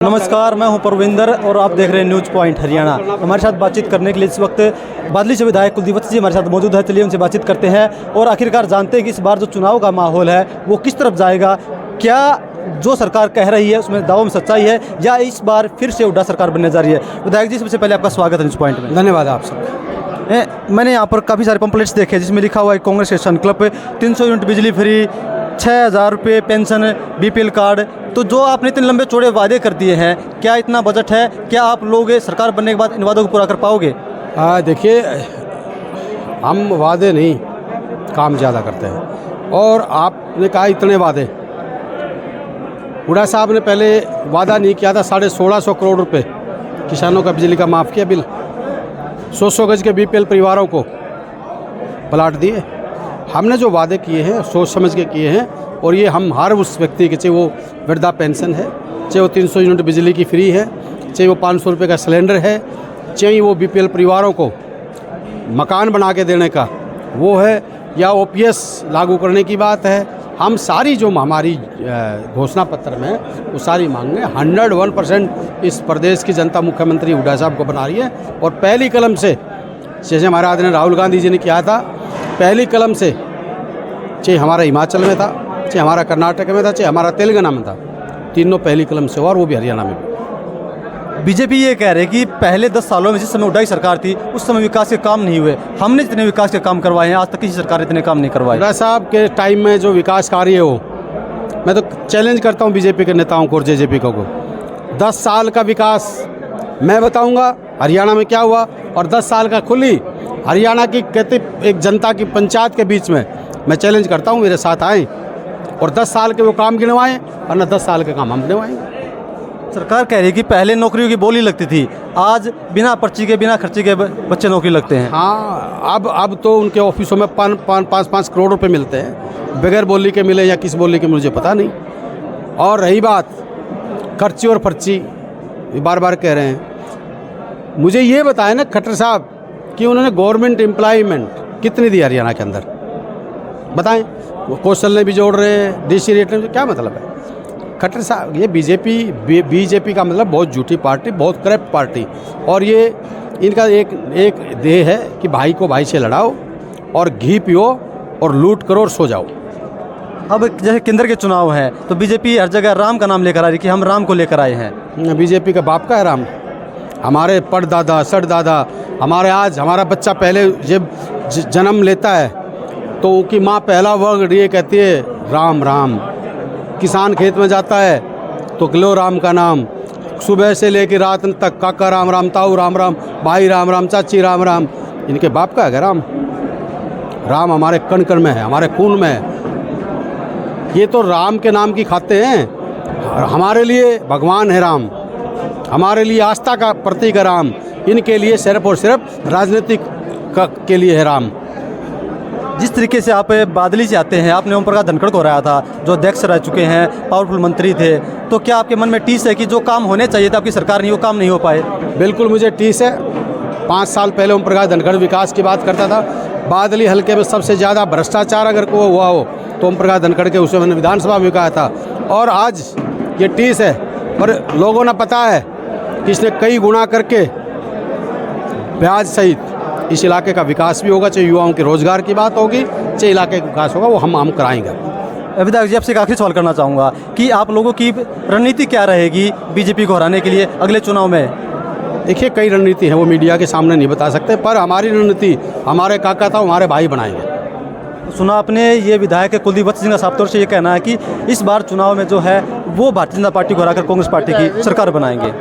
नमस्कार, मैं हूं परविंदर और आप देख रहे हैं न्यूज़ पॉइंट हरियाणा। हमारे साथ बातचीत करने के लिए इस वक्त बादली से विधायक कुलदीप वत्स जी हमारे साथ मौजूद है। चलिए उनसे बातचीत करते हैं और आखिरकार जानते हैं कि इस बार जो चुनाव का माहौल है वो किस तरफ जाएगा। क्या जो सरकार कह रही है उसमें दावों में सच्चाई है या इस बार फिर से उड्डा सरकार बनने जा रही है। विधायक जी, सबसे पहले आपका स्वागत है न्यूज़ पॉइंट में। धन्यवाद आप सब। मैंने यहाँ पर काफ़ी सारे पंपलेट्स देखे जिसमें लिखा हुआ है कांग्रेस के संकल्प 300 यूनिट बिजली फ्री, 6,000 रुपये पेंशन, बीपीएल कार्ड। तो जो आपने इतने लंबे चौड़े वादे कर दिए हैं, क्या इतना बजट है? क्या आप लोग सरकार बनने के बाद इन वादों को पूरा कर पाओगे? देखिए, हम वादे नहीं, काम ज़्यादा करते हैं। और आपने कहा इतने वादे, हुड्डा साहब ने पहले वादा नहीं किया था 1650 करोड़ रुपए किसानों का बिजली का माफ़ किया बिल, 100 गज के बीपीएल परिवारों को प्लाट दिए। हमने जो वादे किए हैं सोच समझ के किए हैं और ये हम हर उस व्यक्ति के, चाहे वो वृद्धा पेंशन है, चाहे वो 300 यूनिट बिजली की फ्री है, चाहे वो 500 रुपये का सिलेंडर है, चाहे वो बीपीएल परिवारों को मकान बना के देने का वो है, या ओपीएस लागू करने की बात है। हम सारी जो हमारी घोषणा पत्र में वो सारी मांगें 101% इस प्रदेश की जनता मुख्यमंत्री हुड्डा साहब को बना रही है। और पहली कलम से, जैसे हमारे आदरणीय राहुल गांधी जी ने किया था, पहली कलम से, चाहे हमारा हिमाचल में था, चाहे हमारा कर्नाटक में था, चाहे हमारा तेलंगाना में था, तीनों पहली कलम से हुआ और वो भी हरियाणा में भी। बीजेपी ये कह रही है कि पहले 10 सालों में जिस समय हुड्डा की सरकार थी उस समय विकास के काम नहीं हुए। हमने जितने विकास के काम करवाए हैं आज तक किसी सरकार ने इतने काम नहीं करवाए। हुड्डा साहब के टाइम में जो विकास कार्य हो, मैं तो चैलेंज करता हूँ बीजेपी के नेताओं को और जेजेपी को 10 साल का विकास मैं बताऊँगा हरियाणा में क्या हुआ, और 10 साल का खुली हरियाणा की कहते एक जनता की पंचायत के बीच में मैं चैलेंज करता हूँ, मेरे साथ आएँ और 10 साल के वो काम गिनवाएं और न 10 साल के काम हम गिनवाएंगे। सरकार कह रही है कि पहले नौकरियों की बोली लगती थी, आज बिना पर्ची के बिना खर्चे के बच्चे नौकरी लगते हैं। हाँ, अब तो उनके ऑफिसों में 5-5 करोड़ रुपए मिलते हैं, बगैर बोली के मिले या किस बोली के मुझे पता नहीं। और रही बात खर्ची और पर्ची, बार बार कह रहे हैं, मुझे ये बताएं ना खट्टर साहब कि उन्होंने गवर्नमेंट एम्प्लॉयमेंट कितनी दी हरियाणा के अंदर, बताएं। वो कौशल ने भी जोड़ रहे हैं, डीसी रेट में, क्या मतलब है खट्टर साहब? ये बीजेपी का मतलब बहुत झूठी पार्टी, बहुत करप्ट पार्टी। और ये इनका एक ध्येय है कि भाई को भाई से लड़ाओ और घी पियो और लूट करो और सो जाओ। अब जैसे केंद्र के चुनाव हैं तो बीजेपी हर जगह राम का नाम लेकर आ रही है कि हम राम को लेकर आए हैं। बीजेपी का बाप का है राम? हमारे परदादा सड़दादा, हमारा बच्चा पहले जब जन्म लेता है तो उसकी माँ पहला वर्ड ये कहती है राम राम। किसान खेत में जाता है तो लो राम का नाम, सुबह से लेकर रात तक काका राम राम, ताऊ राम राम, भाई राम राम, चाची राम राम। इनके बाप का है राम? राम हमारे कण कण में है, हमारे खून में है। ये तो राम के नाम की खाते हैं। हमारे लिए भगवान है राम, हमारे लिए आस्था का प्रतीक है राम, इनके लिए सिर्फ और सिर्फ राजनीतिक के लिए है राम। जिस तरीके से आप बादली से आते हैं, आपने ओम प्रकाश धनखड़ को हराया था जो अध्यक्ष रह चुके हैं, पावरफुल मंत्री थे, तो क्या आपके मन में टीस है कि जो काम होने चाहिए था आपकी सरकार नहीं, वो काम नहीं हो पाए? बिल्कुल मुझे टीस है। 5 साल पहले ओम प्रकाश धनखड़ विकास की बात करता था। बादली हल्के में सबसे ज़्यादा भ्रष्टाचार अगर को हुआ हो तो ओम प्रकाश धनखड़ के, उसे मैंने विधानसभा में कहा था। और आज ये टीस है, पर लोगों ने पता है कि इसने कई गुना करके ब्याज सहित इस इलाके का विकास भी होगा, चाहे युवाओं के रोजगार की बात होगी, चाहे इलाके का विकास होगा, वो हम कराएंगे। विधायक जी, आपसे एक आखिरी सवाल करना चाहूँगा कि आप लोगों की रणनीति क्या रहेगी बीजेपी को हराने के लिए अगले चुनाव में? देखिए, कई रणनीति है, वो मीडिया के सामने नहीं बता सकते, पर हमारी रणनीति हमारे काका था हमारे भाई बनाएंगे। सुना आपने, ये विधायक कुलदीप वत्स जी का साफ तौर से ये कहना है कि इस बार चुनाव में जो है वो भारतीय जनता पार्टी को हराकर कांग्रेस पार्टी की सरकार बनाएंगे।